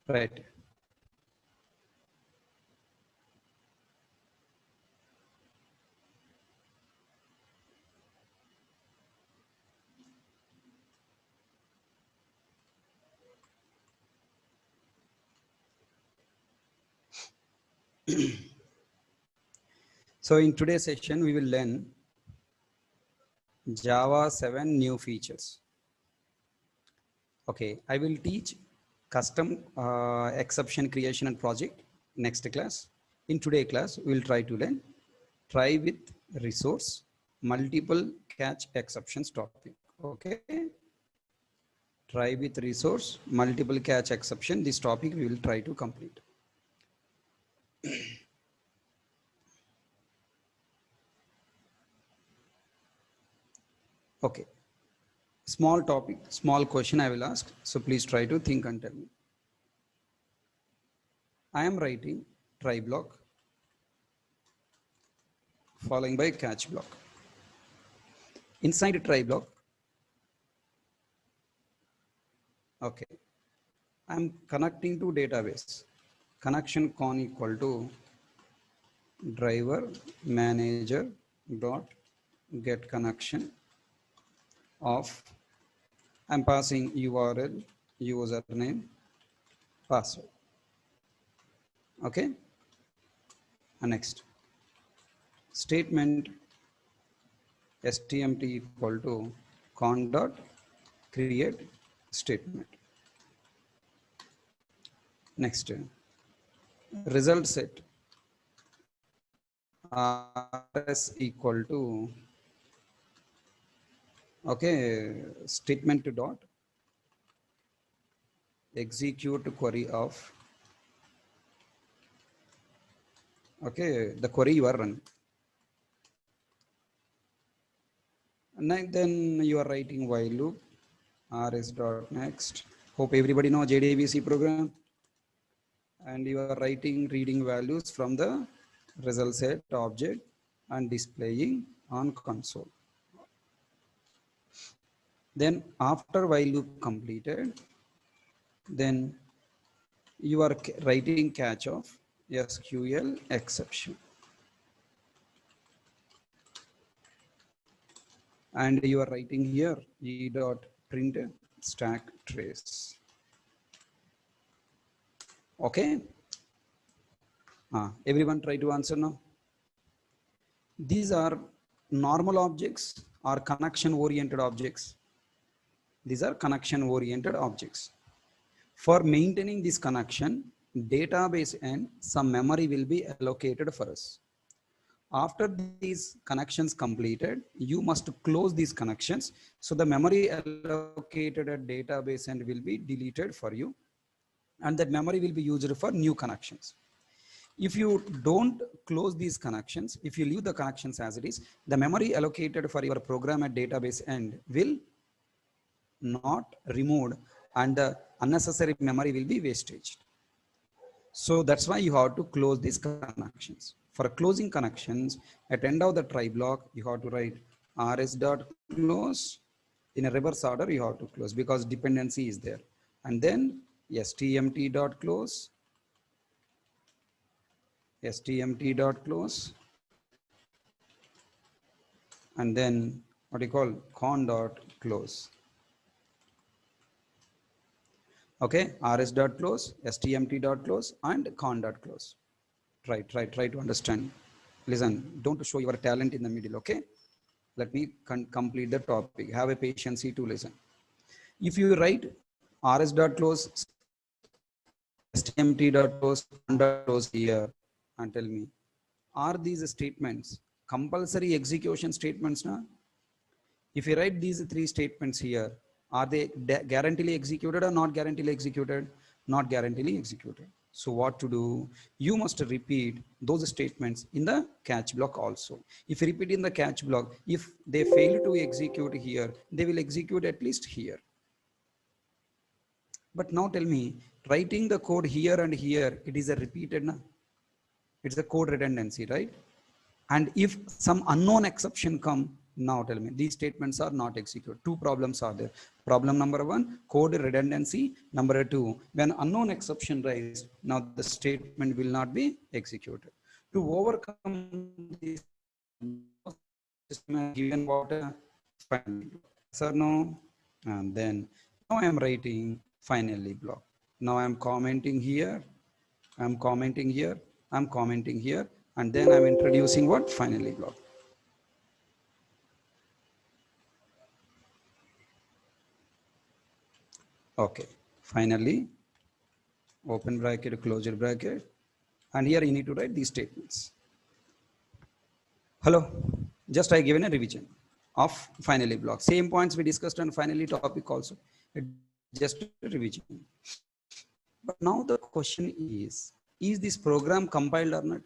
Right. So in today's session, we will learn Java 7 new features. Okay, I will teach custom exception creation and project next class. In today's class, we will try to learn try with resource multiple catch exceptions topic. Okay, try with resource multiple catch exception. This topic we will try to complete. Okay, small topic, small question I will ask. So please try to think and tell me. I am writing try block following by catch block. Inside try block, okay, I'm connecting to database. Connection con equal to driver manager dot get connection of, I'm passing URL, username, password. Okay, and next statement stmt equal to con dot create statement. Next result set rs equal to, okay, statement dot execute query of, okay, the query you are running. And then you are writing while loop rs dot next. Hope everybody know JDBC program. And you are writing reading values from the result set object and displaying on console. Then after while loop completed, then you are writing catch of SQL exception. And you are writing here e dot print stack trace. Okay. Everyone try to answer now. These are normal objects or connection oriented objects. These are connection oriented objects. For maintaining this connection, database and some memory will be allocated for us. After these connections completed, you must close these connections. So the memory allocated at database and will be deleted for you. And that memory will be used for new connections. If you don't close these connections, if you leave the connections as it is, the memory allocated for your program at database end will not removed and the unnecessary memory will be wastage. So that's why you have to close these connections. For closing connections, at end of the try block, you have to write rs dot close. In a reverse order, you have to close because dependency is there. And then stmt dot close, stmt dot close, and then what you call con dot close. Okay, rs dot close, stmt dot close, and con dot close. Try to understand. Listen, don't show your talent in the middle. Okay, let me complete the topic. Have a patience to listen. If you write rs dot close, stmt dot close, con dot close here, and tell me, are these statements compulsory execution statements now? If you write these three statements here, are they guaranteed executed or not guaranteed executed? Not guaranteed executed. So what to do? You must repeat those statements in the catch block also. If you repeat in the catch block, if they fail to execute here, they will execute at least here. But now tell me, writing the code here and here, it is a repeated, na? It's a code redundancy, right? And if some unknown exception come, Now tell me, these statements are not executed. Two problems are there. Problem number one, code redundancy. Number two, when unknown exception raised, now the statement will not be executed. To overcome this, system has given what finally block. Yes or no? And then now I am writing finally block. Now I am commenting here. I'm commenting here. I'm commenting here. And then I'm introducing what? Finally block. Okay, finally, open bracket, closure bracket, and here you need to write these statements. Hello, just I given a revision of finally block. Same points we discussed on finally topic also, just a revision. But now the question is this program compiled or not?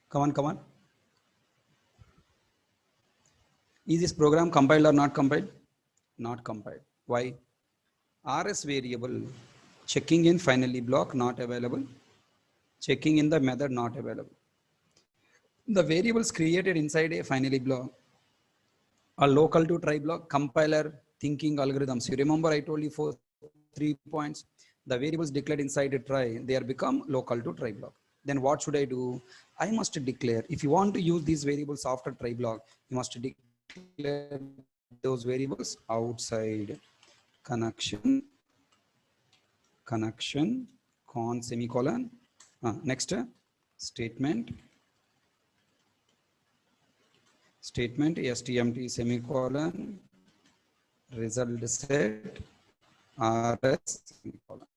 Come on, come on. Is this program compiled or not compiled? Not compiled. Why? RS variable checking in finally block not available. Checking in the method not available. The variables created inside a finally block are local to try block, compiler, thinking algorithms. You remember I told you for 3 points. The variables declared inside a try, they are become local to try block. Then what should I do? I must declare, if you want to use these variables after try block, you must declare those variables outside connection, con semicolon, next statement stmt semicolon result set rs semicolon.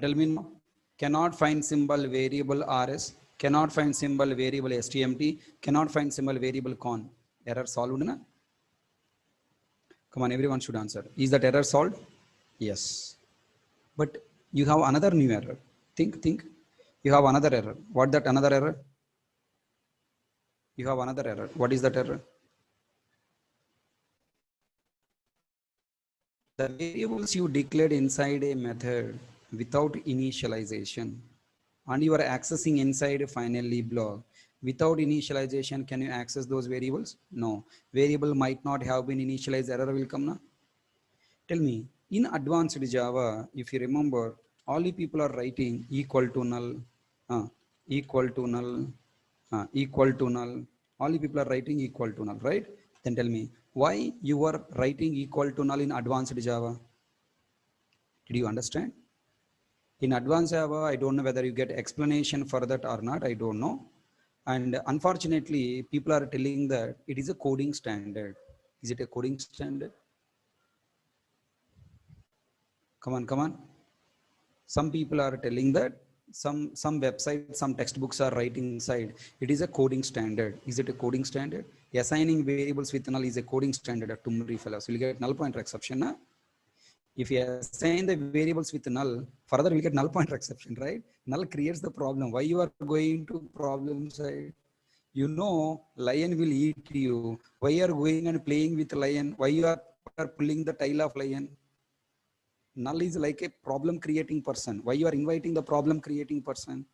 Tell me now, cannot find symbol variable rs, cannot find symbol variable stmt, cannot find symbol variable con. Error solved na? Come on, everyone should answer. Is that error solved? Yes. But you have another new error. Think. You have another error. What that another error? You have another error. What is that error? The variables you declared inside a method without initialization and you are accessing inside a finally block without initialization, can you access those variables? No. Variable might not have been initialized, error will come now. Tell me, in advanced Java, if you remember, all the people are writing equal to null, equal to null, equal to null. All the people are writing equal to null, right? Then tell me, why you are writing equal to null in advanced Java? Did you understand? In advanced Java, I don't know whether you get explanation for that or not, I don't know. And unfortunately, people are telling that it is a coding standard. Is it a coding standard? Come on. Some people are telling that some websites, some textbooks are writing inside. It is a coding standard. Is it a coding standard? Assigning variables with null is a coding standard at Tumri fellows. We'll get null pointer exception. Huh? If you assign the variables with null, further we'll get null pointer exception, right? Null creates the problem. Why you are going to problem side? You know, lion will eat you. Why you are going and playing with lion? Why you are pulling the tail of lion? Null is like a problem creating person. Why you are inviting the problem creating person?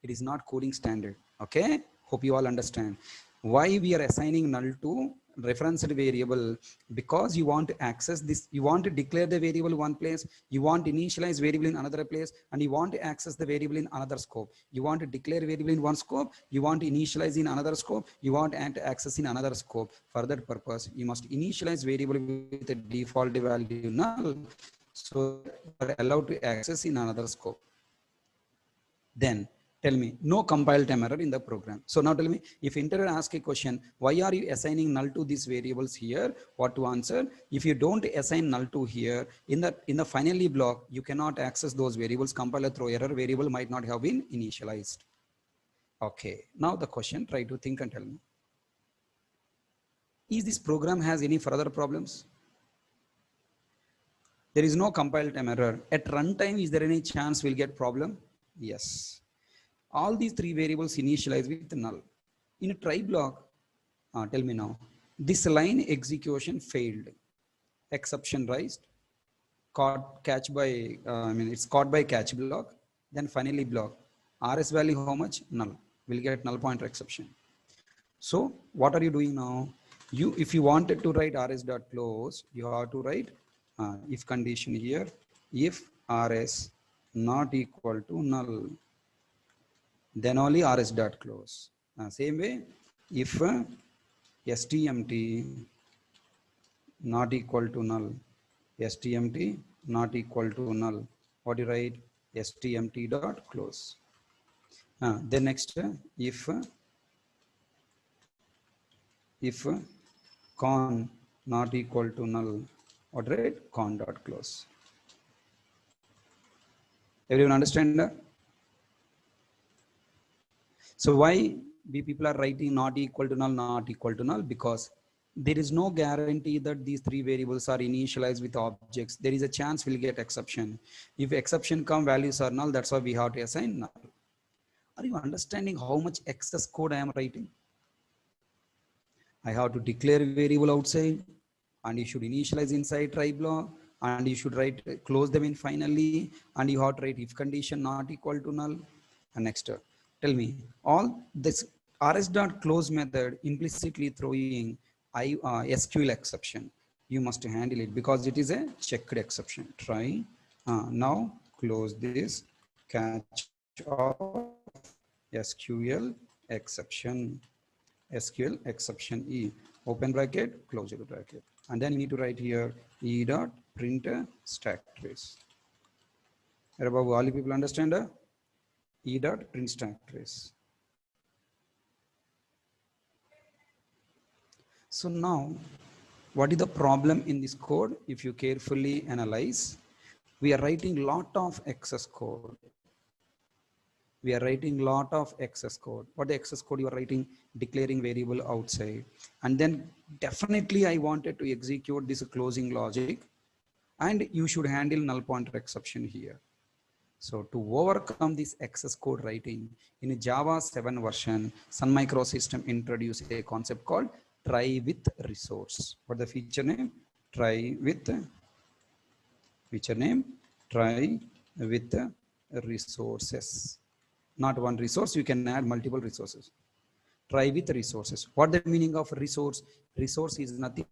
It is not coding standard. Okay, hope you all understand why we are assigning null to referenced variable, because you want to access this, you want to declare the variable one place, you want to initialize variable in another place, and you want to access the variable in another scope. You want to declare variable in one scope, you want to initialize in another scope, you want to access in another scope. For that purpose, you must initialize variable with a default value null, so you are allowed to access in another scope. Then tell me, no compile time error in the program. So now tell me, if interviewer asks a question, why are you assigning null to these variables here? What to answer? If you don't assign null to here, in the finally block, you cannot access those variables. Compiler throw error, variable might not have been initialized. Okay, now the question, try to think and tell me. Is this program has any further problems? There is no compile time error. At runtime, is there any chance we'll get problem? Yes. All these three variables initialize with null. In a try block, tell me now, this line execution failed. Exception raised, caught catch by, it's caught by catch block, then finally block. rs value how much? Null. We'll get null pointer exception. So what are you doing now? You, if you wanted to write rs dot close, you have to write if condition here, if rs not equal to null, then only rs dot close. Same way, if stmt not equal to null, stmt not equal to null, what do you write? stmt dot close. Then next, if con not equal to null, what write? Con dot close. Everyone understand that? So why we people are writing not equal to null, not equal to null? Because there is no guarantee that these three variables are initialized with objects. There is a chance we'll get exception. If exception come, values are null, that's why we have to assign null. Are you understanding how much excess code I am writing? I have to declare a variable outside, and you should initialize inside try block, and you should write close them in finally, and you have to write if condition not equal to null. And next, tell me, all this rs dot close method implicitly throwing SQL exception. You must handle it because it is a checked exception. Try now close this catch of SQL exception. SQL exception E, open bracket, close the bracket. And then you need to write here E dot print stack trace. All you people understand? E dot print stack trace. So now, what is the problem in this code? If you carefully analyze, we are writing lot of excess code. We are writing lot of excess code. What the excess code you are writing? Declaring variable outside. And then definitely I wanted to execute this closing logic, and you should handle null pointer exception here. So to overcome this excess code writing, in Java 7 version, Sun Microsystem introduced a concept called try with resource. What the feature name? Try with feature name, try with resources. Not one resource, you can add multiple resources. Try with resources. What the meaning of resource? Resource is nothing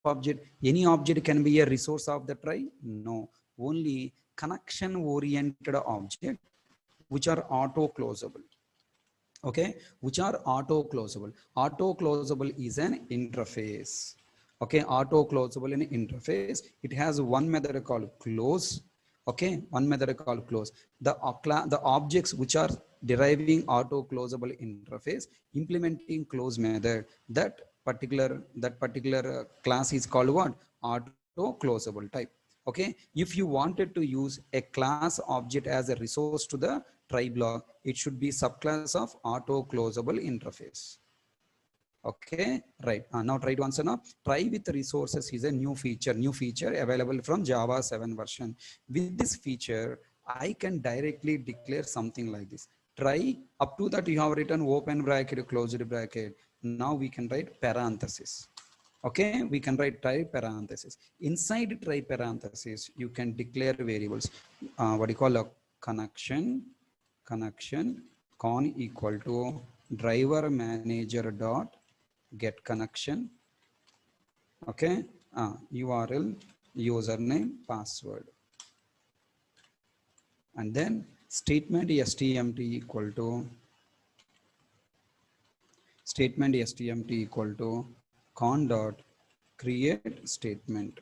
object. Any object can be a resource of the try? No, only connection oriented object which are auto closable. Okay, which are auto closable. Auto closable is an interface. Okay, auto closable in interface, it has one method called close. Okay, one method called close. The objects which are deriving auto closable interface, implementing close method, that particular class is called what? Auto closable type. Okay, if you wanted to use a class object as a resource to the try block, it should be subclass of auto closable interface. Okay, right. Now try to answer now. Try with resources is a new feature available from Java 7 version. With this feature, I can directly declare something like this. Try, up to that you have written open bracket, closed bracket. Now we can write parenthesis. Okay, we can write try parenthesis. Inside try parenthesis, you can declare variables. What do you call a connection con equal to driver manager dot get connection. Okay, URL, username, password, and then statement stmt equal to con dot create statement.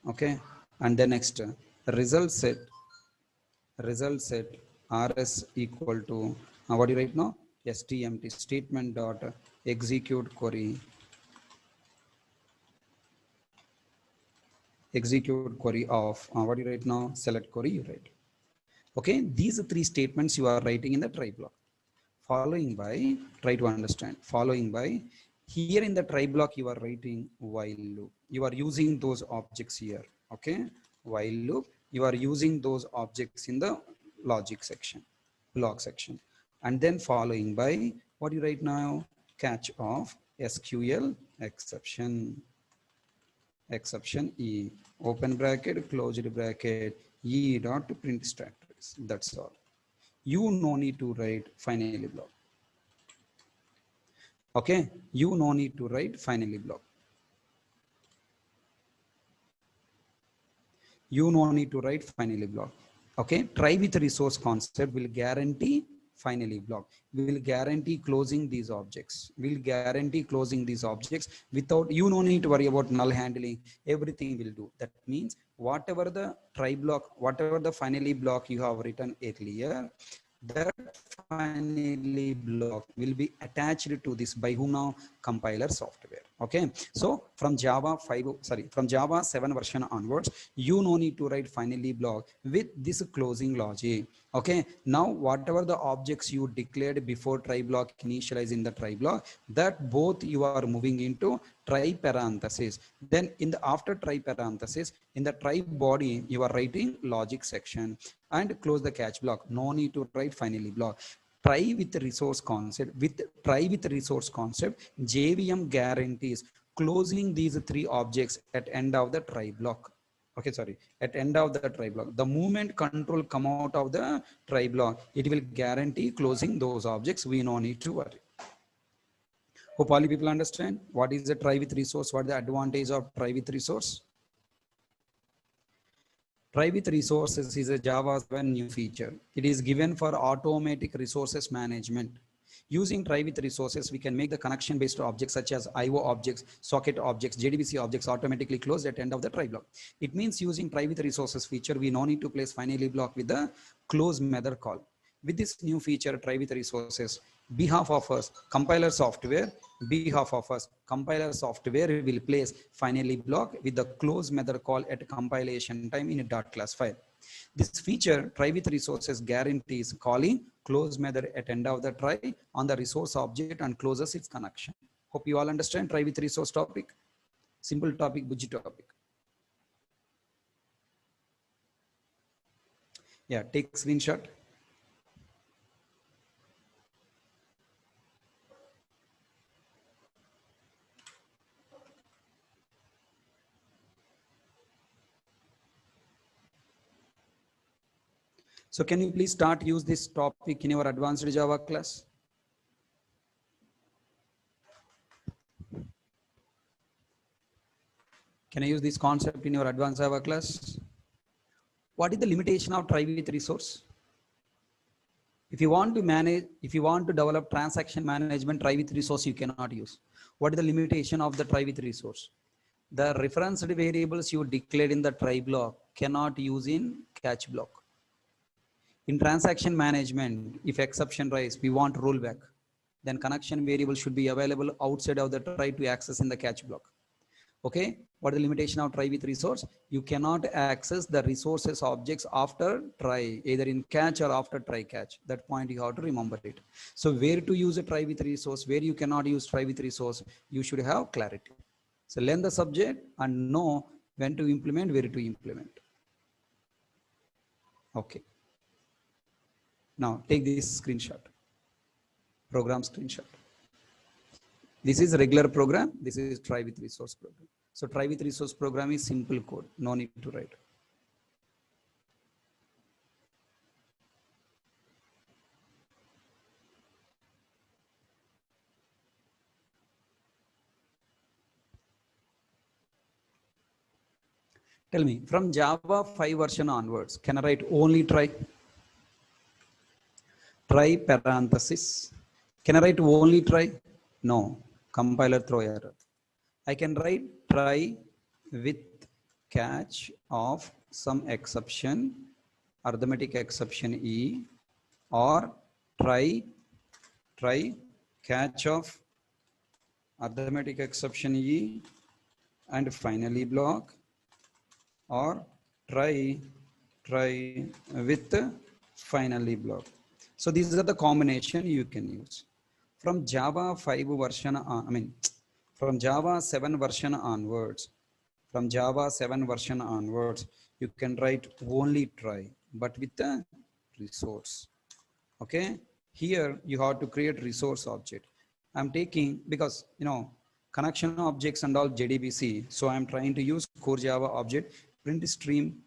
Okay, and then next result set rs equal to what do you write now? stmt statement dot execute query of what do you write now? Select query you write. Okay, these are three statements you are writing in the try block. Following by, try to understand, following by, here in the try block you are writing while loop. You are using those objects here. Okay, while loop, you are using those objects in the logic section, block section. And then following by, what do you write now? Catch of SQL exception E, open bracket, closed bracket, E dot print stack trace. That's all. you no need to write finally block. Okay, you no need to write finally block. You no need to write finally block. Okay, try with resource concept will guarantee finally block, will guarantee closing these objects, will guarantee closing these objects without, you no need to worry about null handling, everything will do. That means whatever the try block, whatever the finally block you have written earlier, that finally block will be attached to this by whom now? Compiler software. Okay, so from Java 5, sorry, from Java 7 version onwards, you no need to write finally block with this closing logic. Okay, now whatever the objects you declared before try block initialize in the try block, that both you are moving into try parenthesis. Then in the after try parenthesis, in the try body you are writing logic section and close the catch block. No need to write finally block. Try with resource concept, with try with resource concept, JVM guarantees closing these three objects at end of the try block. Okay, sorry, at end of the try block, the movement control come out of the try block, it will guarantee closing those objects. We no need to worry. Hope all you people understand what is the try with resource, what is the advantage of try with resource. Try with resources is a Java 7 new feature. It is given for automatic resources management. Using try with resources, we can make the connection based objects such as IO objects, socket objects, JDBC objects automatically closed at end of the try block. It means using try with resources feature, we no need to place finally block with the close method call. With this new feature, try with resources, behalf of us, compiler software, behalf of us, compiler software will place finally block with the close method call at compilation time in a .class file. This feature, try with resources, guarantees calling close method at end of the try on the resource object and closes its connection. Hope you all understand try with resource topic. Simple topic, Bujji topic. Yeah, take screenshot. So can you please start use this topic in your advanced Java class? Can I use this concept in your advanced Java class? What is the limitation of try with resource? If you want to manage, if you want to develop transaction management, try with resource you cannot use. What is the limitation of the try with resource? The referenced variables you declared in the try block cannot use in catch block. In transaction management, if exception rise, we want rollback, then connection variable should be available outside of the try to access in the catch block. Okay, what is the limitation of try with resource? You cannot access the resources objects after try, either in catch or after try catch. That point you have to remember it. So where to use a try with resource, where you cannot use try with resource, you should have clarity. So learn the subject and know when to implement, where to implement. Okay. Now take this screenshot, program screenshot. This is regular program. This is try with resource program. So try with resource program is simple code. No need to write. Tell me, from Java 5 version onwards, can I write only try? Try parenthesis. Can I write only try? No. Compiler throw error. I can write try with catch of some exception, arithmetic exception E, or try catch of arithmetic exception E and finally block, or try with finally block. So these are the combination you can use. From Java 5 version, from Java 7 version onwards, from Java 7 version onwards, you can write only try, but with the resource. Okay, here you have to create resource object. I'm taking, because connection objects and all JDBC, so I'm trying to use core Java object print stream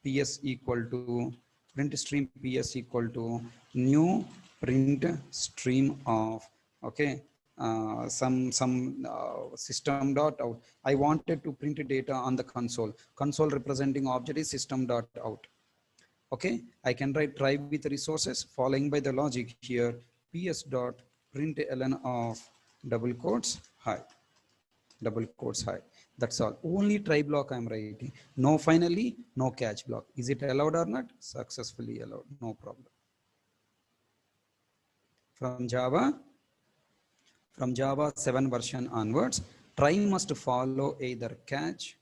ps equal to print stream ps equal to new print stream of, okay, some system dot out. I wanted to print data on the console. Console representing object is system dot out. Okay, I can write try with resources following by the logic here ps dot print ln of double quotes hi, double quotes hi. That's all. Only try block I'm writing. No finally, no catch block. Is it allowed or not? Successfully allowed. No problem. From Java 7 version onwards, try must follow either catch,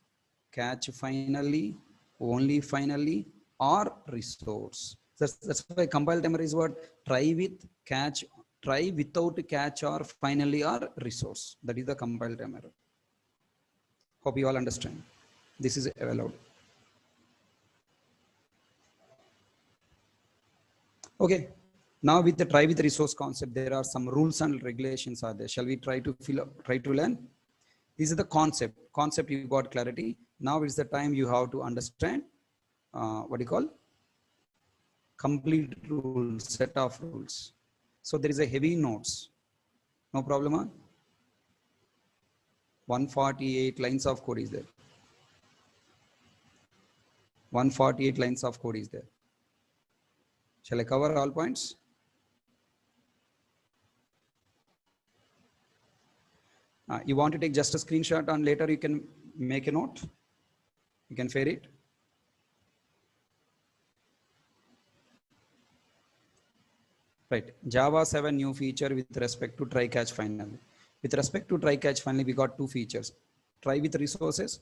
catch finally, only finally, or resource. That's why compile timer is what? Try with catch, try without catch or finally or resource. That is the compile timer. Hope you all understand. This is allowed. Okay. Now with the try with resource concept, there are some rules and regulations are there. Shall we try to learn? This is the concept. Concept you got clarity. Now is the time you have to understand what do you call? Complete rules, set of rules. So there is a heavy notes. No problem. Huh? 148 lines of code is there. 148 lines of code is there. Shall I cover all points? You want to take just a screenshot and later you can make a note. You can share it. Right. Java 7 new feature with respect to try catch finally. With respect to try catch finally, we got two features. Try with resources,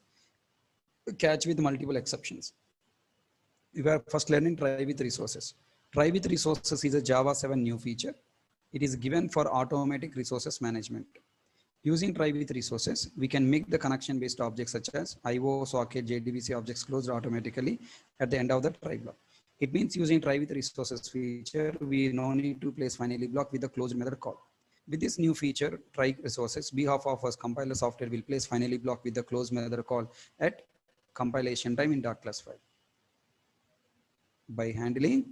catch with multiple exceptions. We were first learning try with resources. Try with resources is a Java 7 new feature. It is given for automatic resources management. Using try with resources, we can make the connection based objects such as IO, socket, JDBC objects closed automatically at the end of the try block. It means using try with resources feature, we no need to place finally block with the closed method call. With this new feature, try resources, behalf of us compiler software will place finally block with the closed method call at compilation time in .class file. By handling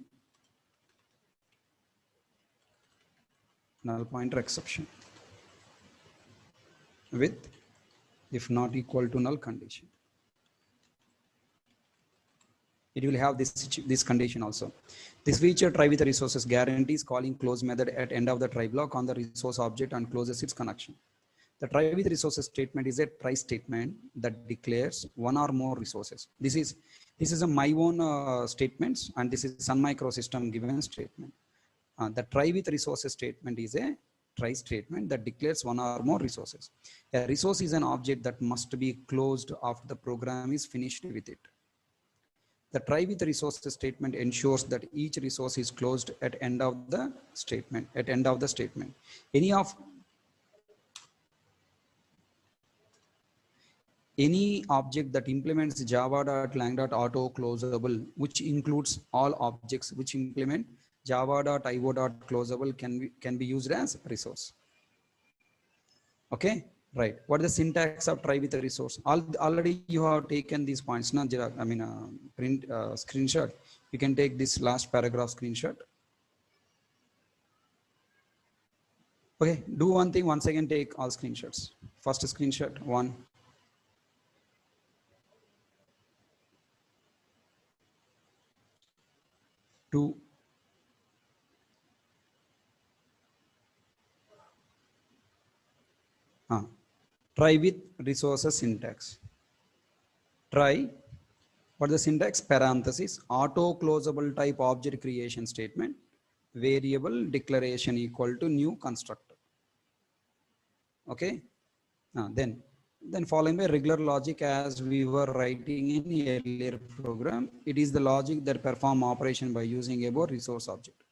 null pointer exception with if not equal to null condition. It will have this condition also. This feature try with resources guarantees calling close method at end of the try block on the resource object and closes its connection. The try with resources statement is a try statement that declares one or more resources. This is a my own statements, and this is Sun Microsystem given statement. The try with resources statement is a try statement that declares one or more resources. A resource is an object that must be closed after the program is finished with it. The try with resources statement ensures that each resource is closed at end of the statement. Any object that implements java.lang.auto closable, which includes all objects which implement java.io.closable can be used as resource. Okay, right. What is the syntax of try with a resource? Already you have taken these points. Now, print screenshot. You can take this last paragraph screenshot. Okay, do one thing. Once again, take all screenshots. First screenshot, 1. 2. Try with resources syntax. Try, what the syntax? Parenthesis, auto closable type object creation statement, variable declaration equal to new constructor. Okay, then following by regular logic as we were writing in earlier program. It is the logic that perform operation by using about resource object.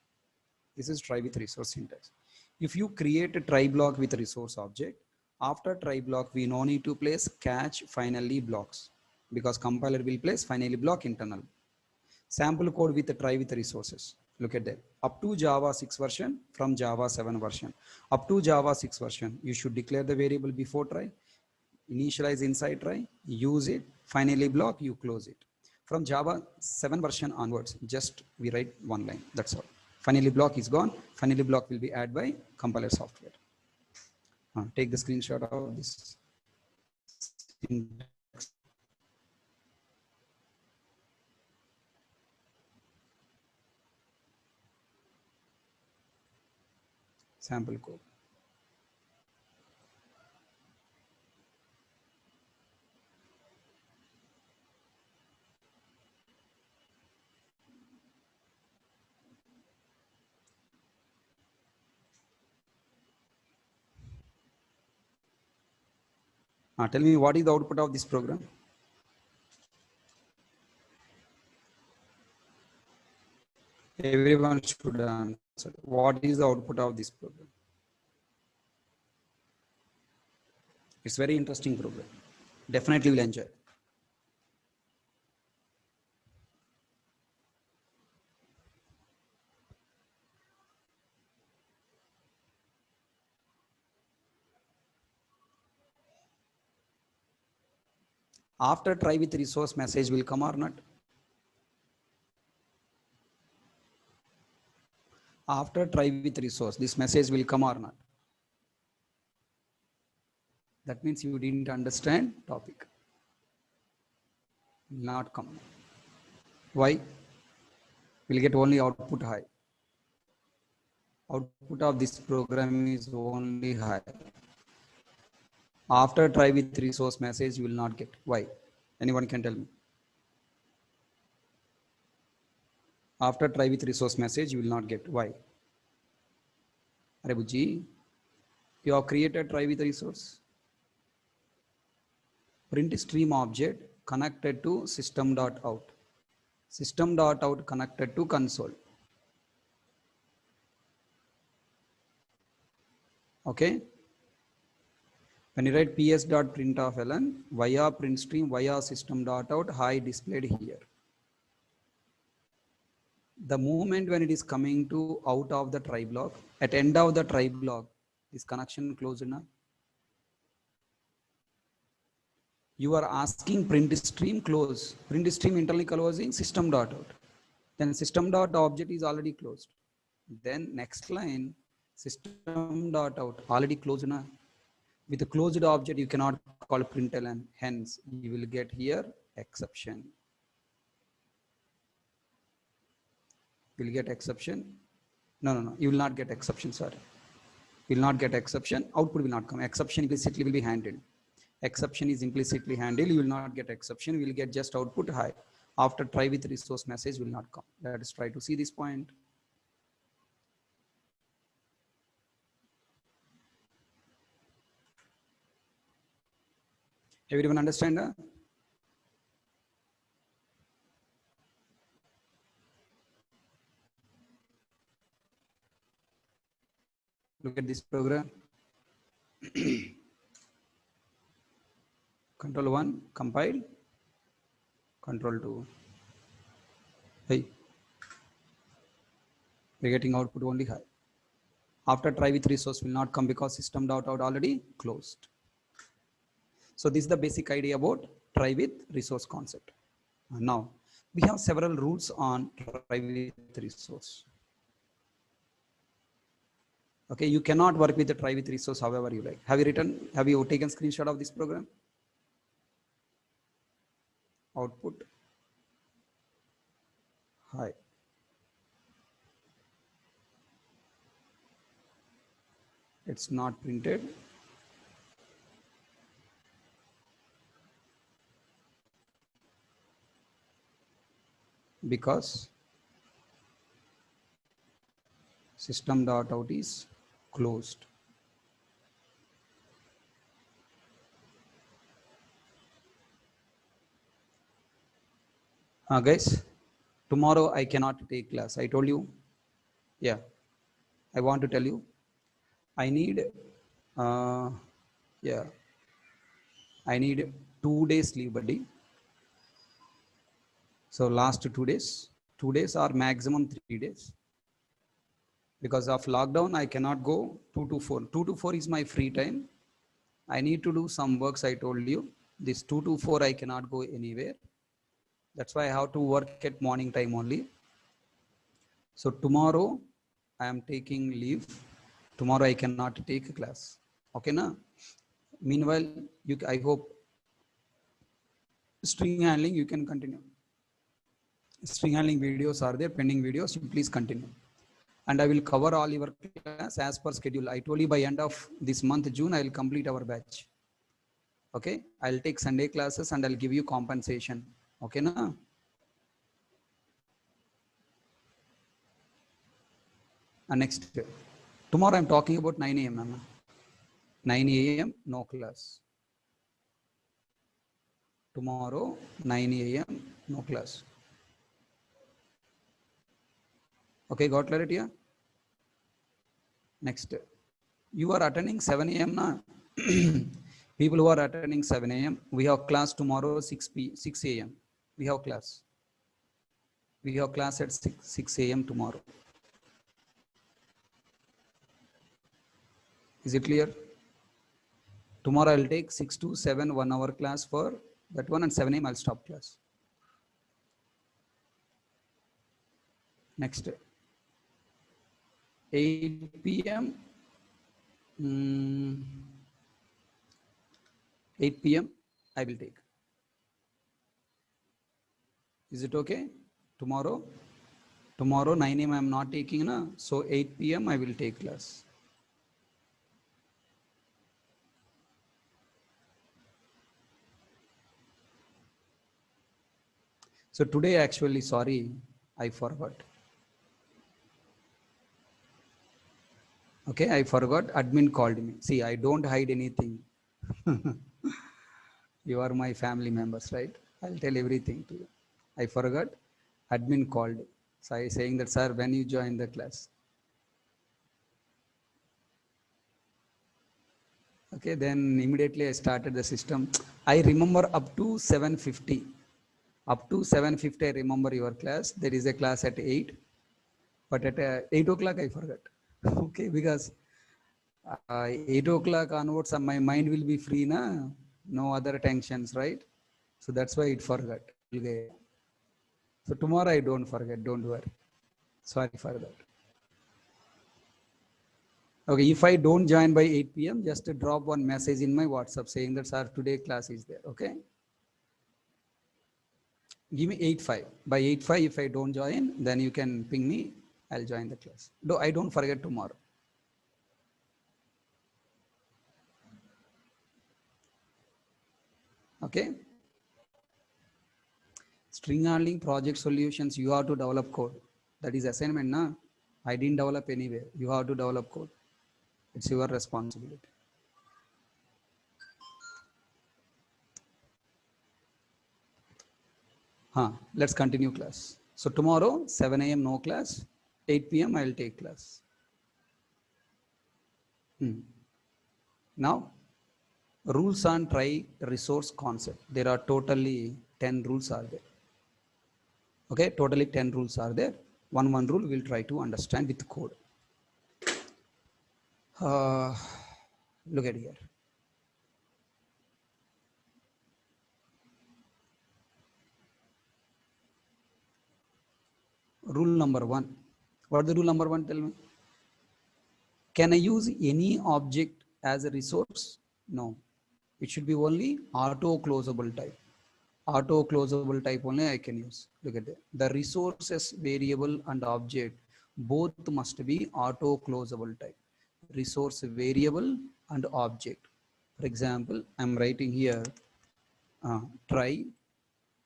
This is try with resource syntax. If you create a try block with resource object, after try block, we no need to place catch finally blocks because compiler will place finally block internal. Sample code with the try with resources. Look at that. Up to Java 6 version, from Java 7 version. Up to Java 6 version, you should declare the variable before try, initialize inside try, use it, finally block, you close it. From Java 7 version onwards, just we write one line. That's all. Finally block is gone. Finally block will be added by compiler software. Take the screenshot of this syntax. Sample code. Tell me what is the output of this program? Everyone should answer. What is the output of this program? It's very interesting program. Definitely will enjoy. After try with resource, message will come or not? After try with resource, this message will come or not? That means you didn't understand topic. Will not come. Why? We'll get only output high. Output of this program is only high. After try with resource message, you will not get. Why? Anyone can tell me? After try with resource message, you will not get. Why? Arebuji, you have created try with resource. Print stream object connected to system.out. System.out connected to console. Okay. When you write ps.println via print stream via system.out, high displayed here. The moment when it is coming to out of the try block, at end of the try block, is connection closed enough? You are asking print stream close. Print stream internally closing system.out. Then system.object is already closed. Then next line, system.out already closed enough. With a closed object, you cannot call println. Hence, you will get here exception. You will get exception. No. You will not get exception. Sorry. You will not get exception. Output will not come. Exception implicitly will be handled. Exception is implicitly handled. You will not get exception. We will get just output high. After try with resource message will not come. Let us try to see this point. Everyone understand? Look at this program. Control 1, compile. Control 2. Hey. We're getting output only high. After try with resource will not come because system.out already closed. So this is the basic idea about try with resource concept. Now we have several rules on try with resource. Okay, you cannot work with the try with resource however you like. Have you taken screenshot of this program? Output high. It's not printed. Because system.out is closed. Guys, tomorrow I cannot take class. I told you. Yeah, I want to tell you. I need, I need 2 days leave, buddy. So last 2 days, 2 days or maximum 3 days. Because of lockdown, I cannot go 2 to 4. 2 to 4 is my free time. I need to do some works. I told you this 2 to 4, I cannot go anywhere. That's why I have to work at morning time only. So tomorrow I am taking leave. Tomorrow I cannot take a class. Okay, na? Meanwhile, I hope string handling you can continue. String handling videos are there, pending videos. You please continue. And I will cover all your class as per schedule. I told you by end of this month, June, I will complete our batch. Okay, I'll take Sunday classes and I'll give you compensation. Okay, na? And next, tomorrow I'm talking about 9 a.m. Mama. 9 a.m. no class. Tomorrow 9 a.m. no class. Okay, got clarity? Yeah? Next, you are attending 7 a.m. na? People who are attending 7 a.m. we have class tomorrow 6 a.m. we have class. We have class at 6 a.m. tomorrow. Is it clear? Tomorrow I'll take 6 to 7 1 hour class for that one, and 7 a.m. I'll stop class. Next, 8 p.m. 8 p.m. I will take. Is it okay? Tomorrow 9 a.m. I am not taking, na? So 8 p.m. I will take class. So today actually, sorry, I forgot. Okay, I forgot. Admin called me. See, I don't hide anything. You are my family members, right? I'll tell everything to you. I forgot. Admin called. So I saying that, sir, when you join the class. Okay, then immediately I started the system. I remember up to 7:50. Up to 7:50, I remember your class. There is a class at 8. But at 8 o'clock, I forgot. Okay, because 8 o'clock onwards, my mind will be free, na? No other tensions, right? So that's why it forgot. Okay. So tomorrow I don't forget, don't worry. Sorry for that. Okay, if I don't join by 8 p.m., just drop one message in my WhatsApp saying that, sir, today class is there, okay? Give me 8:05. By 8:05, if I don't join, then you can ping me. I'll join the class. No, I don't forget tomorrow. Okay? String handling project solutions, you have to develop code. That is assignment, na? I didn't develop anywhere. You have to develop code. It's your responsibility. Let's continue class. So tomorrow, 7 a.m. no class. 8 p.m. I'll take class. Now, rules on try resource concept. There are totally 10 rules are there. Okay, totally 10 rules are there. One rule we'll try to understand with code. Look at here. Rule number 1. What the rule number 1? Tell me. Can I use any object as a resource? No. It should be only auto closable type. Auto closable type only I can use. Look at that. The resources variable and object both must be auto closable type. Resource variable and object. For example, I'm writing here try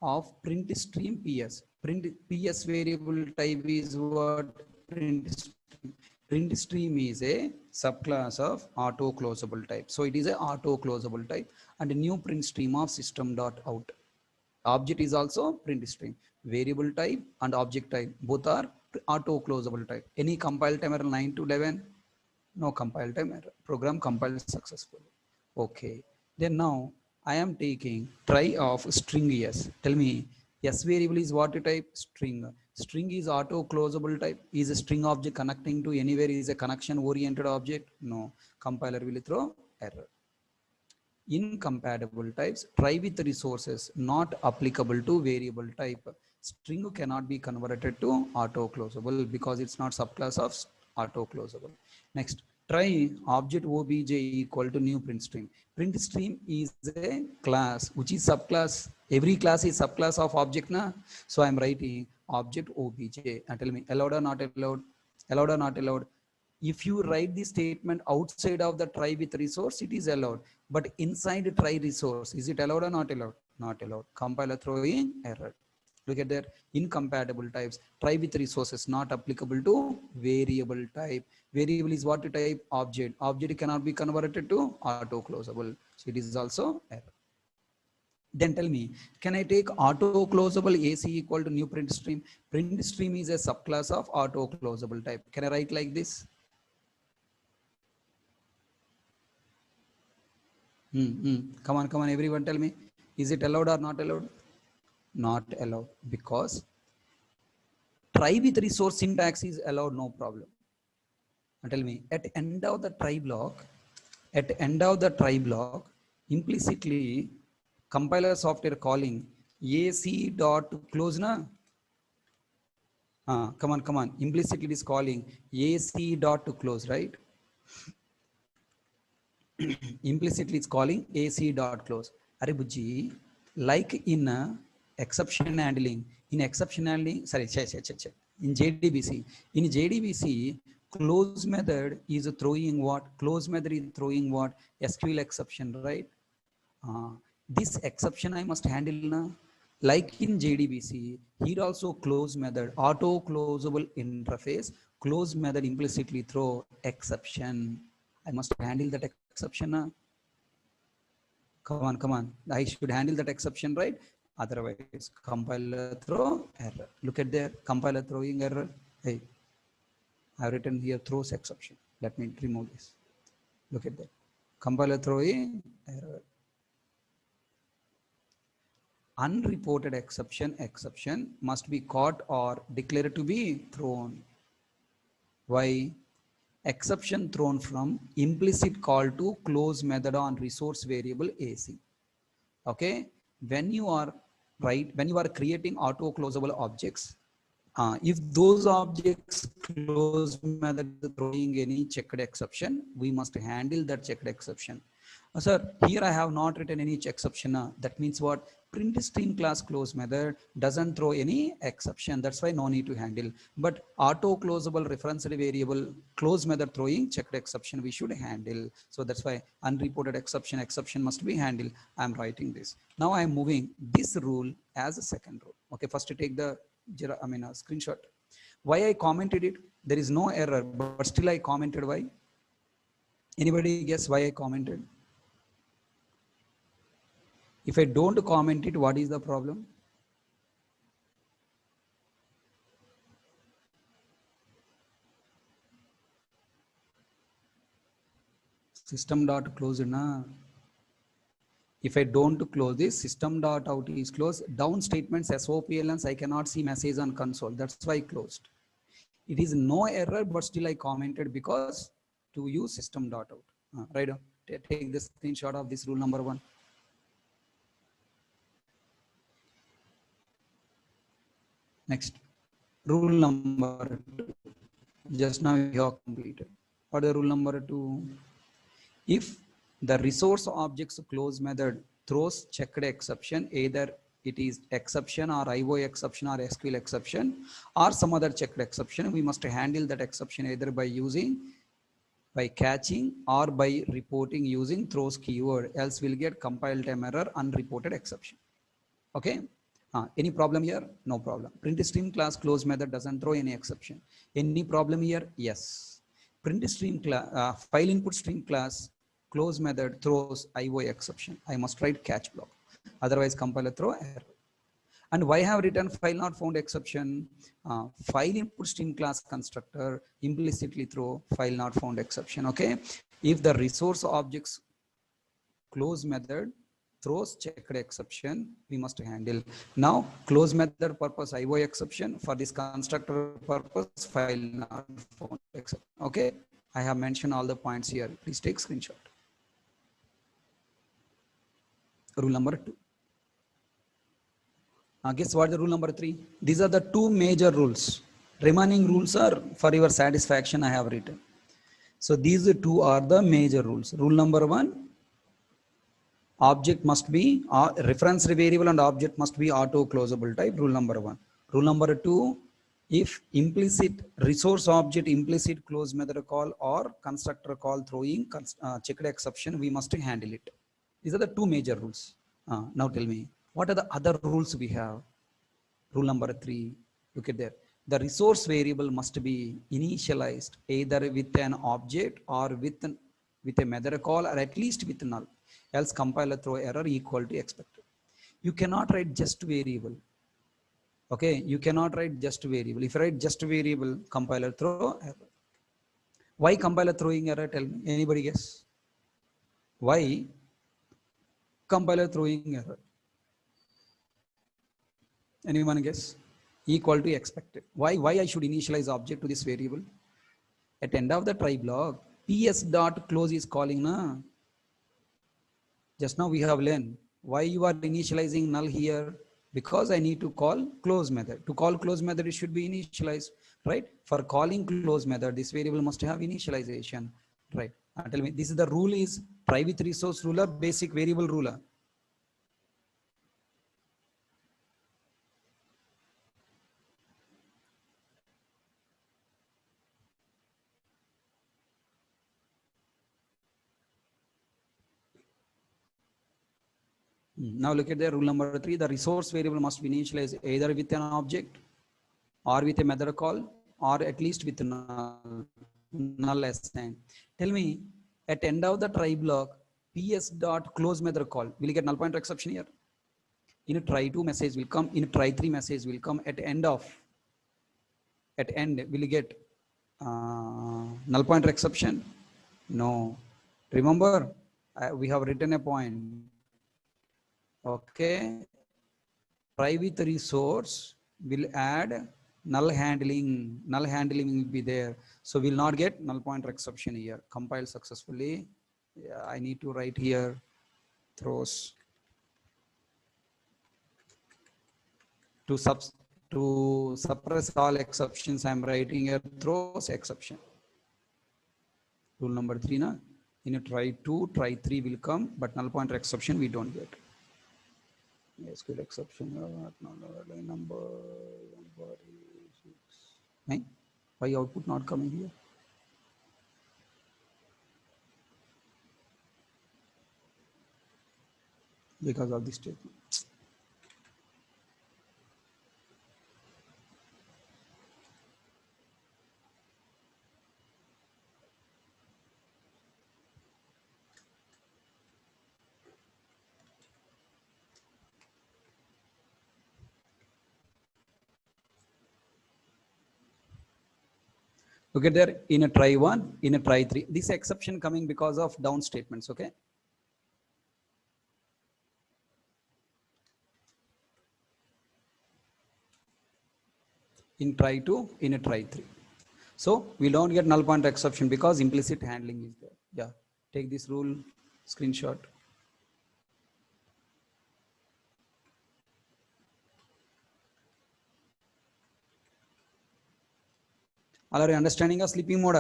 of print stream PS. Print PS variable type is what? Print stream. Print stream is a subclass of auto closable type. So it is a auto closable type and a new print stream of system.out. Object is also print stream. Variable type and object type both are auto closable type. Any compile time error 9 to 11? No compile time error. Program compiled successfully. Okay. Then now I am taking try of string s. Tell me, s variable is what type? String. String is auto closable type. Is a string object connecting to anywhere? Is a connection oriented object? No. Compiler will throw error. Incompatible types, try with resources not applicable to variable type. String cannot be converted to auto closable because it's not subclass of auto closable. Next, try object obj equal to new print stream. Print stream is a class which is subclass. Every class is subclass of object na. So I'm writing object obj and tell me allowed or not allowed, allowed or not allowed. If you write the statement outside of the try with resource, it is allowed. But inside try resource, is it allowed or not allowed? Not allowed. Compiler throwing error. Look at there, incompatible types. Try with resources not applicable to variable type. Variable is what type? Object. Object cannot be converted to auto closable. So it is also error. Then tell me, can I take auto closable AC equal to new print stream? Print stream is a subclass of auto closable type. Can I write like this? Come on, everyone tell me. Is it allowed or not allowed? Not allowed because try with resource syntax is allowed, no problem. And tell me, at end of the try block, implicitly compiler software calling AC dot close na. Come on. Implicitly it is calling AC dot to close, right? Implicitly it's calling AC dot close. Are Buji, like in exception handling, in JDBC, close method is throwing what? Close method is throwing what? SQL exception, right? This exception I must handle now. Like in JDBC, here also close method, auto closable interface, close method implicitly throw exception. I must handle that exception now. Come on. I should handle that exception, right? Otherwise, compiler throw error. Look at there, compiler throwing error. Hey, I've written here throws exception. Let me remove this. Look at that. Compiler throwing error. Unreported exception must be caught or declared to be thrown. Why? Exception thrown from implicit call to close method on resource variable AC. Okay, when you are creating auto closable objects, if those objects close method throwing any checked exception, we must handle that checked exception. Sir, here I have not written any exception. That means what? Print stream class close method doesn't throw any exception. That's why no need to handle. But auto closable reference variable close method throwing checked exception we should handle. So that's why unreported exception must be handled. I'm writing this. Now I'm moving this rule as a second rule. Okay, first to take the screenshot. Why I commented it? There is no error, but still I commented. Why? Anybody guess why I commented? If I don't comment it, what is the problem? System.close na. If I don't close this, system.out is closed. Down statements SOPLNs, I cannot see message on console. That's why I closed. It is no error, but still I commented because to use system.out. Right? Take the screenshot of this rule number 1. Next, rule number 2. Just now you have completed. What is the rule number 2? If the resource objects close method throws checked exception, either it is exception or IO exception or SQL exception or some other checked exception, we must handle that exception either by catching or by reporting using throws keyword, else we'll get compile time error unreported exception. Okay. Any problem here? No problem. Print stream class close method doesn't throw any exception. Any problem here? Yes. Print stream class, file input stream class close method throws IO exception. I must write catch block. Otherwise, compiler throw error. And why have written file not found exception? File input stream class constructor implicitly throw file not found exception. Okay. If the resource objects close method throws checked exception, we must handle. Now close method purpose IO exception, for this constructor purpose file not found exception. Okay, I have mentioned all the points here. Please take screenshot. Rule number 2. Guess what the rule number 3? These are the two major rules. Remaining rules are for your satisfaction I have written. So these two are the major rules. Rule number 1, object must be reference variable and object must be auto closable type. Rule number 1. Rule number 2, if implicit resource object implicit close method call or constructor call throwing checked exception, we must handle it. These are the two major rules. Now tell me, what are the other rules we have? Rule number 3, look at there. The resource variable must be initialized either with an object or with a method call or at least with null. Else compiler throw error equal to expected. You cannot write just variable. Okay, you cannot write just variable. If you write just variable, compiler throw error. Why compiler throwing error? Tell me. Anybody guess? Why compiler throwing error? Anyone guess? Equal to expected. Why I should initialize object to this variable? At end of the try block, ps dot close is calling na. Just now we have learned why you are initializing null here, because I need to call close method. To call close method, it should be initialized, right? For calling close method, this variable must have initialization, right? Tell me, this is the rule is try with resource ruler, basic variable ruler. Now look at the rule number 3. The resource variable must be initialized either with an object or with a method call or at least with null assign. Tell me, at end of the try block, ps dot close method call, will you get null pointer exception here? In a try 2 message will come, in a try 3 message will come. At end will you get null pointer exception? No. Remember, we have written a point. Okay, try with resource will add null handling. Null handling will be there, so we'll not get null pointer exception here. Compile successfully. Yeah, I need to write here throws to suppress all exceptions. I'm writing here throws exception. Rule number 3 na. In a try 2, try 3 will come, but null pointer exception we don't get. SQL exception line number 146. Why output not coming here? Because of this statement. Look at there, in a try 1, in a try 3. This exception coming because of down statements, okay? In try 2, in a try 3. So we don't get null pointer exception because implicit handling is there. Yeah, take this rule, screenshot. All are you understanding a sleeping mode?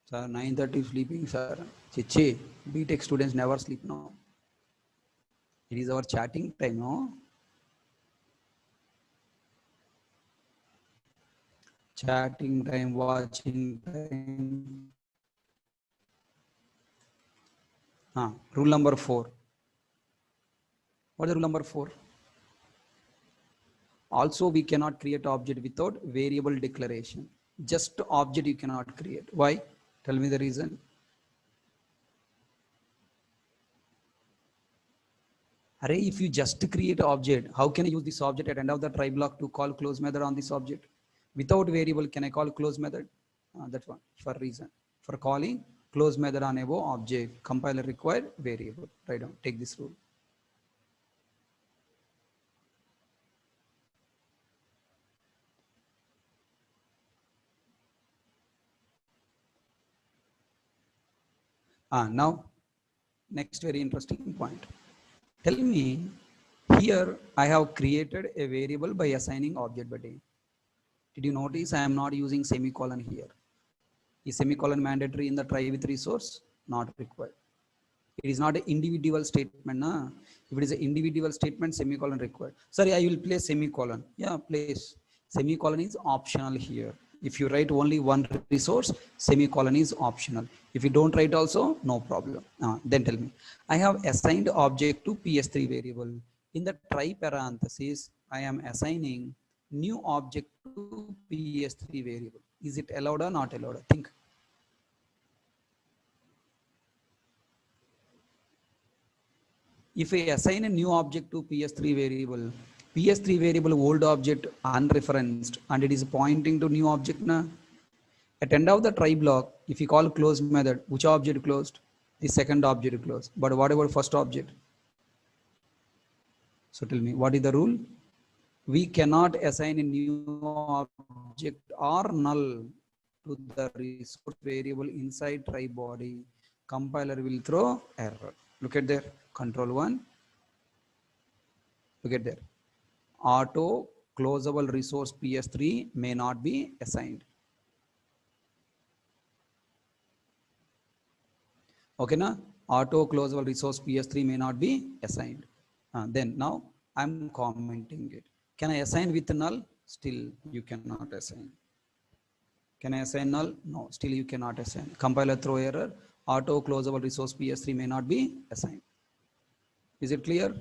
Sir, 9:30 sleeping, sir. Chichi, BTech students never sleep now. It is our chatting time, no? Chatting time, watching time. Rule number 4. What is rule number 4? Also, we cannot create object without variable declaration. Just object you cannot create. Why? Tell me the reason. Array, if you just create object, how can I use this object at end of the try block to call close method on this object? Without variable, can I call close method? That's one for reason. For calling close method on above object, compiler required variable. Write down. Take this rule. Now Next very interesting point. Tell me, here I have created a variable by assigning object by name. Did you notice I am not using semicolon here? Is semicolon mandatory in the try with resource? Not required. It is not an individual statement. Na? If it is an individual statement, semicolon required. Sorry, I will place semicolon. Yeah, place. Semicolon is optional here. If you write only one resource, semicolon is optional. If you don't write also, no problem. Then tell me. I have assigned object to PS3 variable. In the try parenthesis, I am assigning new object to PS3 variable. Is it allowed or not allowed? Think. If I assign a new object to PS3 variable, PS3 variable old object unreferenced and it is pointing to new object na. At end of the try block, if you call close method, which object closed? The second object closed. But what about first object? So tell me, what is the rule? We cannot assign a new object or null to the resource variable inside try body. Compiler will throw error. Look at there, control 1. Look at there. Auto closable resource PS3 may not be assigned. Okay, na? Auto closable resource PS3 may not be assigned. Then now I'm commenting it. Can I assign with null? Still you cannot assign. Can I assign null? No, still you cannot assign. Compiler throw error. Auto closable resource PS3 may not be assigned. Is it clear?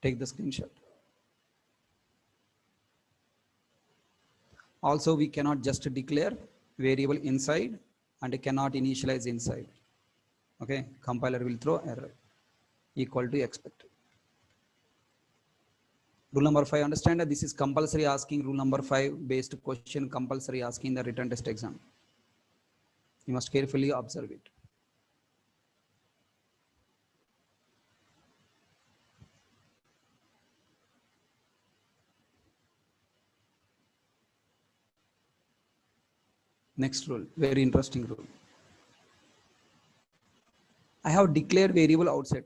Take the screenshot. Also, we cannot just declare variable inside and cannot initialize inside. Okay, compiler will throw error equal to expected. Rule number 5, understand that this is compulsory asking. Rule number 5 based question compulsory asking the written test exam. You must carefully observe it. Next rule, very interesting rule. I have declared variable outside.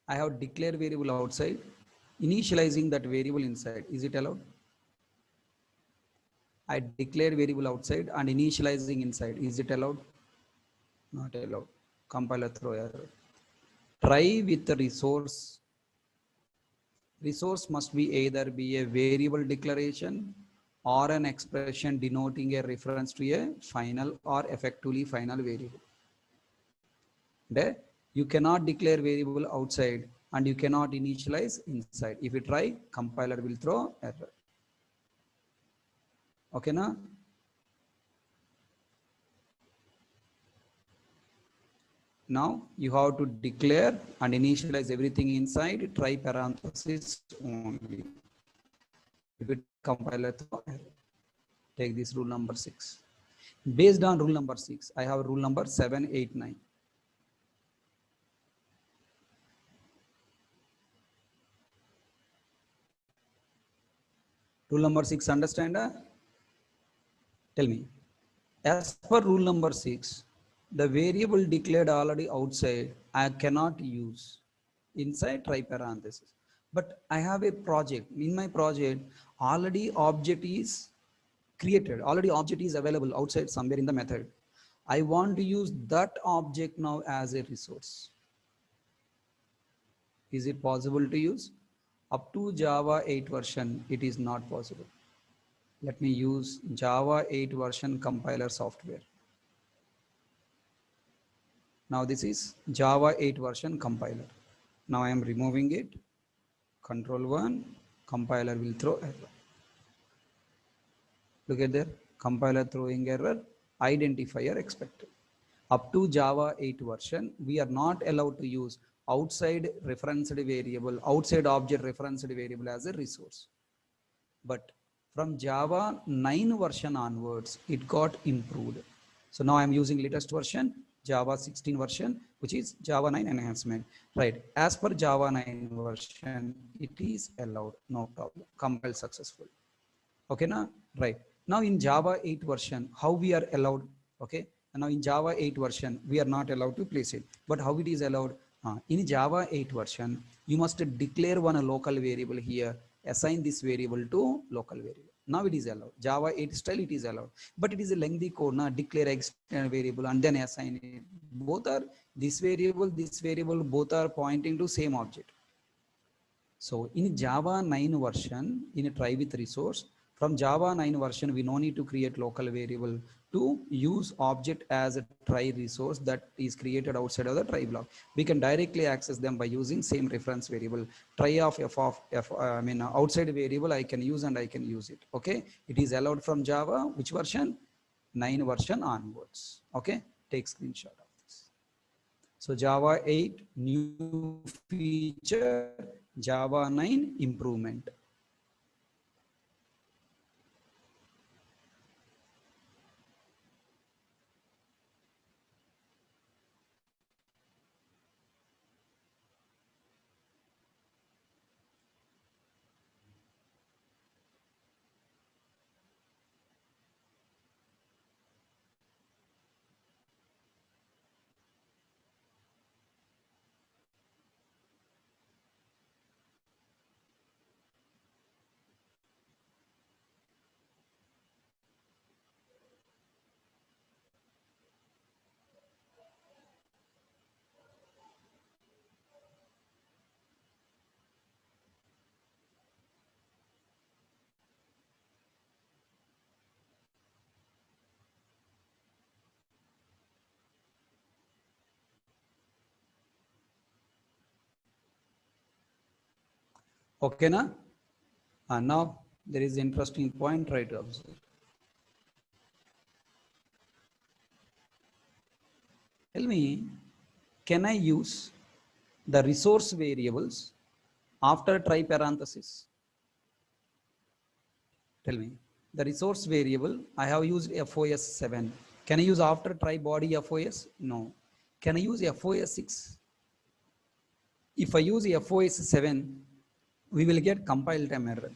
I have declared variable outside, initializing that variable inside. Is it allowed? I declare variable outside and initializing inside. Is it allowed? Not allowed. Compiler throw error. Try with the resource. Resource must be either be a variable declaration or an expression denoting a reference to a final or effectively final variable. You cannot declare variable outside and you cannot initialize inside. If you try, compiler will throw error. Okay, na? Now you have to declare and initialize everything inside try parenthesis only. If it compiler throw error. Take this rule number 6. Based on rule number 6, I have rule number 7, 8, 9. Rule number 6, understand? Tell me. As per rule number 6, the variable declared already outside, I cannot use inside try parenthesis. But I have a project. In my project, already object is created. Already object is available outside somewhere in the method. I want to use that object now as a resource. Is it possible to use? Up to Java 8 version, it is not possible. Let me use Java 8 version compiler software. Now this is Java 8 version compiler. Now I am removing it. Control 1, compiler will throw error. Look at there, compiler throwing error, identifier expected. Up to Java 8 version, we are not allowed to use outside referenced variable, outside object referenced variable as a resource. But from Java 9 version onwards, it got improved. So now I'm using latest version, Java 16 version, which is Java 9 enhancement. Right, as per Java 9 version, it is allowed, no problem, compile successful. Okay, now, right. Now in Java 8 version, how we are allowed, okay? And now in Java 8 version, we are not allowed to place it. But how it is allowed? In Java 8 version, you must declare one local variable here, assign this variable to local variable. Now it is allowed. Java 8 style, it is allowed. But it is a lengthy code, now declare external variable and then assign it. Both are, this variable, both are pointing to same object. So in Java 9 version, in a try with resource, from Java 9 version, we no need to create local variable to use object as a try resource that is created outside of the try block. We can directly access them by using same reference variable. Try of f, outside variable I can use and I can use it. Okay, it is allowed from Java, which version? 9 version onwards. Okay, take screenshot of this. So Java 8 new feature, Java 9 improvement. Okay, na? And now there is interesting point, try to observe. Tell me, can I use the resource variables after try parenthesis? Tell me, the resource variable, I have used FOS 7. Can I use after try body FOS? No. Can I use FOS 6? If I use FOS 7, we will get compile time error.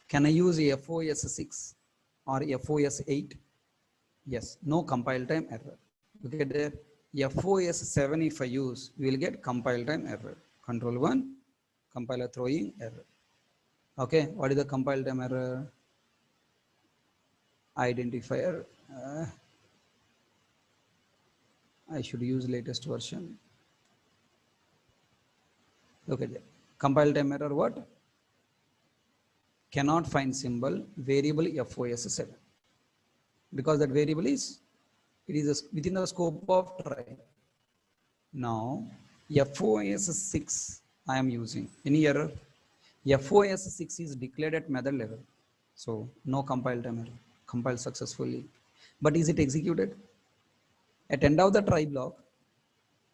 Can I use FOS 6 or FOS 8? Yes, no compile time error. Look at there. FOS 7 if I use, we will get compile time error. Control 1, compiler throwing error. Okay, what is the compile time error? Identifier. I should use latest version. Look at that. Compile time error what? Cannot find symbol variable FOS 7. Because that variable is, it is within the scope of try. Now, FOS 6 I am using. Any error? FOS 6 is declared at method level. So, no compile time error. Compile successfully. But is it executed? At end of the try block,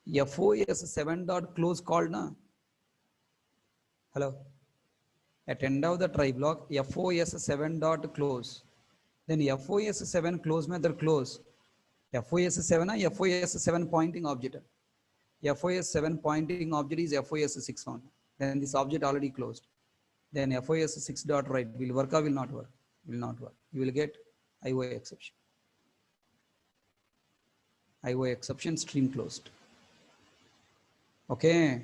FOS 7 dot close called na? Hello? At end of the try block, FOS 7 dot close. Then FOS 7 close method close. FOS 7 or FOS 7 pointing object. FOS 7 pointing object is FOS 6 found. Then this object already closed. Then FOS 6 dot write will work or will not work? Will not work. You will get IO exception. IO exception stream closed. Okay.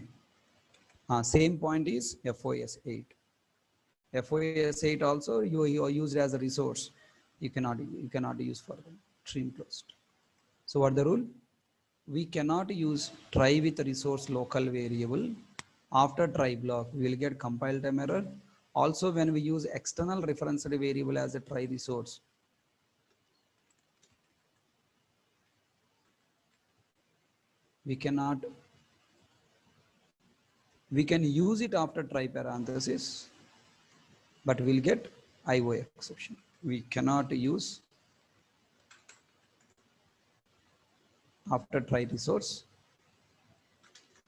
Same point is FOS 8. FOS 8 also you are used as a resource. You cannot use further. Stream closed. So what the rule? We cannot use try with resource local variable after try block. We will get compile time error. Also, when we use external referenced variable as a try resource, we cannot. We can use it after try parenthesis, but we'll get IO exception. We cannot use after try resource.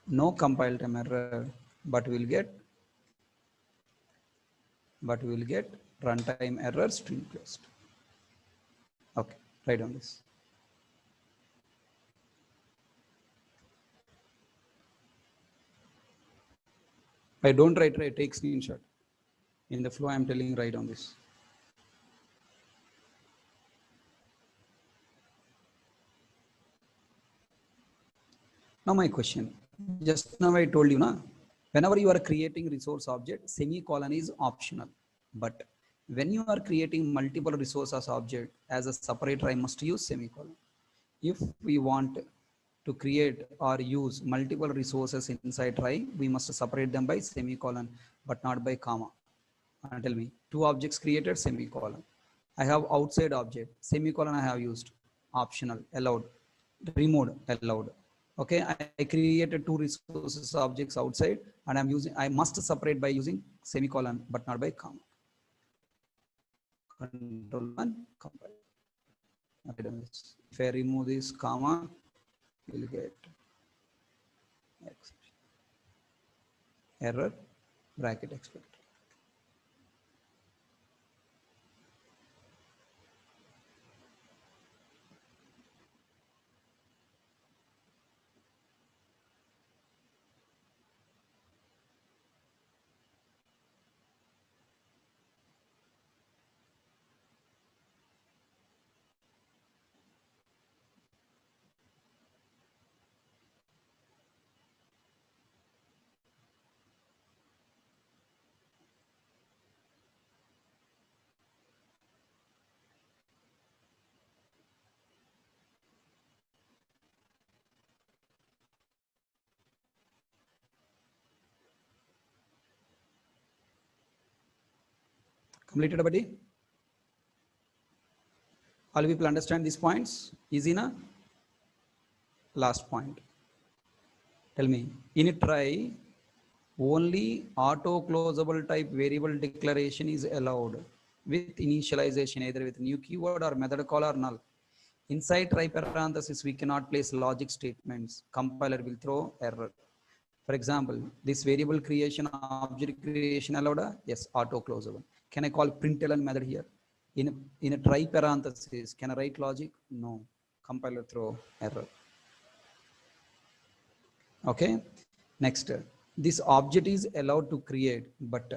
No compile time error, but we'll get runtime error stream closed. Okay, write on this. I don't write, take screenshot. In the flow, I'm telling right on this. Now my question, just now I told you, na, whenever you are creating resource object, semicolon is optional. But when you are creating multiple resources object as a separator, I must use semicolon. If we want to create or use multiple resources inside try, we must separate them by semicolon, but not by comma. Tell me, two objects created, semicolon. I have outside object, semicolon I have used, optional, allowed, removed, allowed. Okay, I created two resources objects outside and I must separate by using semicolon, but not by comma. Control 1, compile. If I remove this comma, you will get error, bracket expected. Completed, buddy? All people understand these points? Easy, na? Last point. Tell me, in a try, only auto closable type variable declaration is allowed with initialization, either with new keyword or method call or null. Inside try parenthesis, we cannot place logic statements. Compiler will throw error. For example, this variable creation, object creation allowed? Yes, auto closable. Can I call println method here? In a try parenthesis, can I write logic? No. Compiler throw error. Okay. Next, this object is allowed to create, but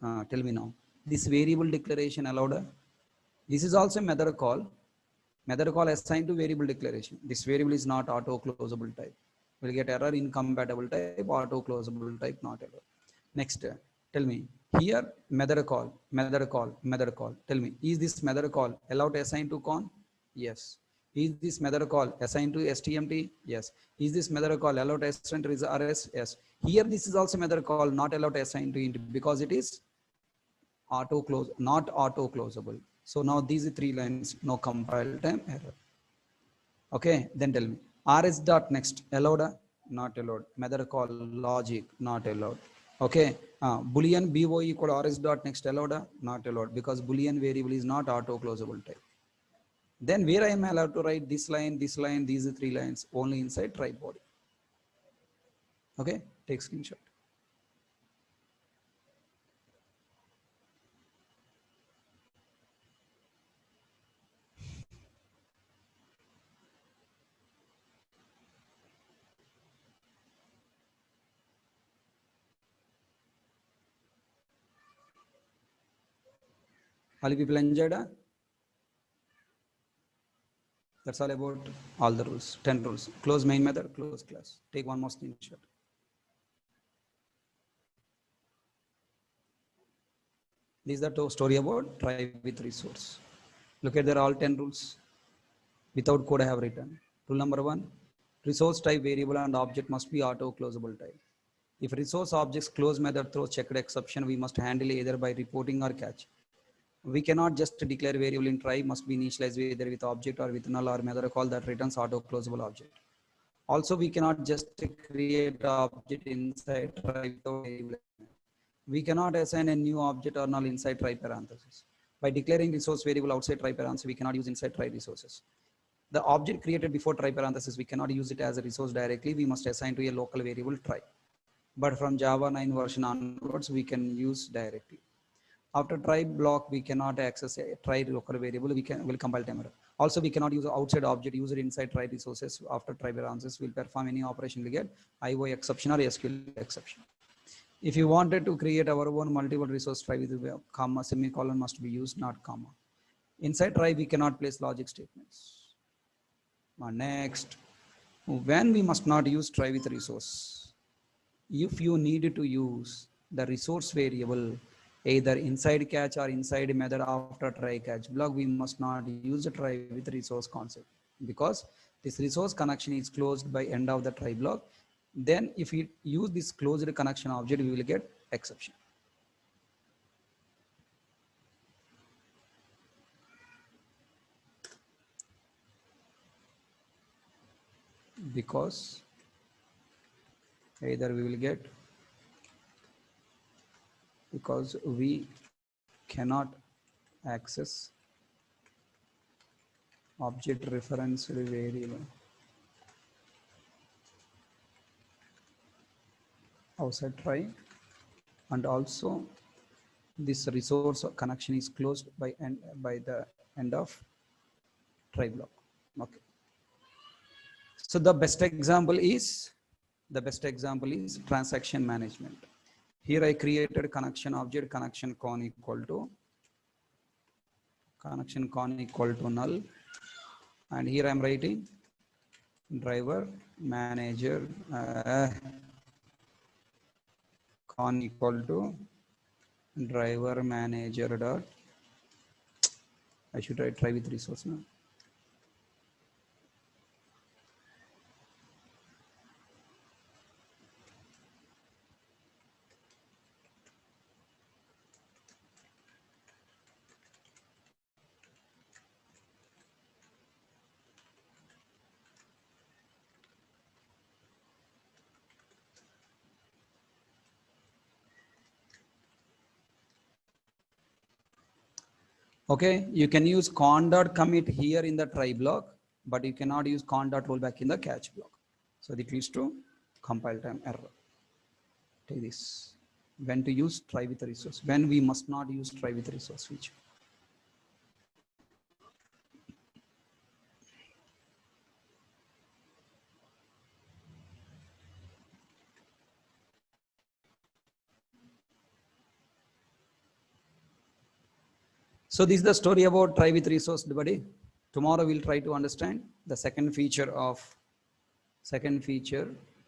tell me now, this variable declaration allowed? This is also a method call. Method call assigned to variable declaration. This variable is not auto closable type. We'll get error incompatible type, auto closable type, not allowed. Next, tell me here method call, method call, method call. Tell me, is this method call allowed to assign to con? Yes. Is this method call assigned to STMT? Yes. Is this method call allowed to assign to RS? Yes. Here this is also method call not allowed to assign to int because it is auto close, not auto closable. So now these three lines, no compile time error. Okay, then tell me rs dot next allowed, not allowed. Method call logic, not allowed. Okay, boolean bo equal rs dot next allowed, not allowed, because boolean variable is not auto closable type. Then where I am allowed to write this line, these three lines only inside try body. Okay, take screenshot. All people enjoyed? That's all about all the rules, 10 rules. Close main method, close class. Take one more screenshot. This is the story about try with resource. Look at there all 10 rules. Without code I have written. Rule number 1, resource type variable and object must be auto closable type. If resource object's close method throws checked exception, we must handle either by reporting or catch. We cannot just declare variable in try, must be initialized either with object or with null or method call that returns auto closable object. Also, we cannot just create object inside try without variable. We cannot assign a new object or null inside try parenthesis. By declaring resource variable outside try parenthesis, we cannot use inside try resources. The object created before try parenthesis, we cannot use it as a resource directly. We must assign to a local variable try. But from Java 9 version onwards, we can use directly. After try block, we cannot access a try local variable. Will compile time error. Also, we cannot use outside object, use it inside try resources. After try parenthesis, will perform any operation, we get IO exception or SQL exception. If you wanted to create our own multiple resource try with comma, semicolon must be used, not comma. Inside try, we cannot place logic statements. Next, When we must not use try with resource, if you need to use the resource variable either inside catch or inside method after try catch block, we must not use the try with resource concept, because this resource connection is closed by end of the try block. Then if we use this closed connection object, we will get exception. Because either we will get, because we cannot access object reference variable outside try, and also this resource connection is closed by the end of try block. Okay. So the best example is transaction management. Here I created connection object connection con equal to null, and here I am writing driver manager con equal to driver manager dot, I should write try with resource now. Okay, you can use con dot commit here in the try block, but you cannot use con dot rollback in the catch block. So that leads to compile time error. Take this. When to use try with resource, when we must not use try with resource feature. So this is the story about try with resource, buddy. Tomorrow we'll try to understand the second feature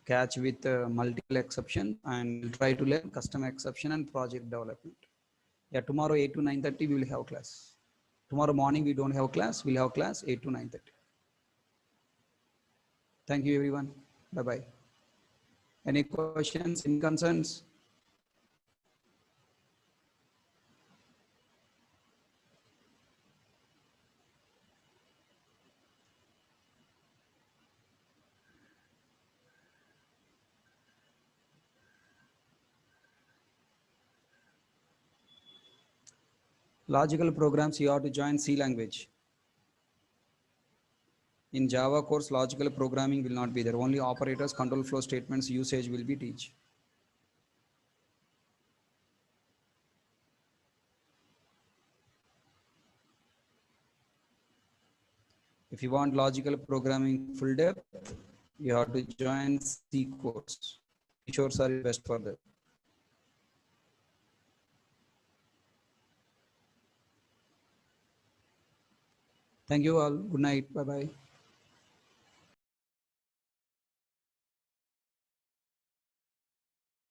catch with multiple exception, and we'll try to learn custom exception and project development. Yeah, tomorrow 8 to 9:30 we will have class. Tomorrow morning we don't have class. We'll have class 8 to 9:30. Thank you everyone. Bye bye. Any questions, any concerns? Logical programs, you have to join C language. In Java course, logical programming will not be there. Only operators, control flow statements, usage will be teach. If you want logical programming full depth, you have to join C course. Kishore sir is best for that. Thank you all. Good night. Bye bye.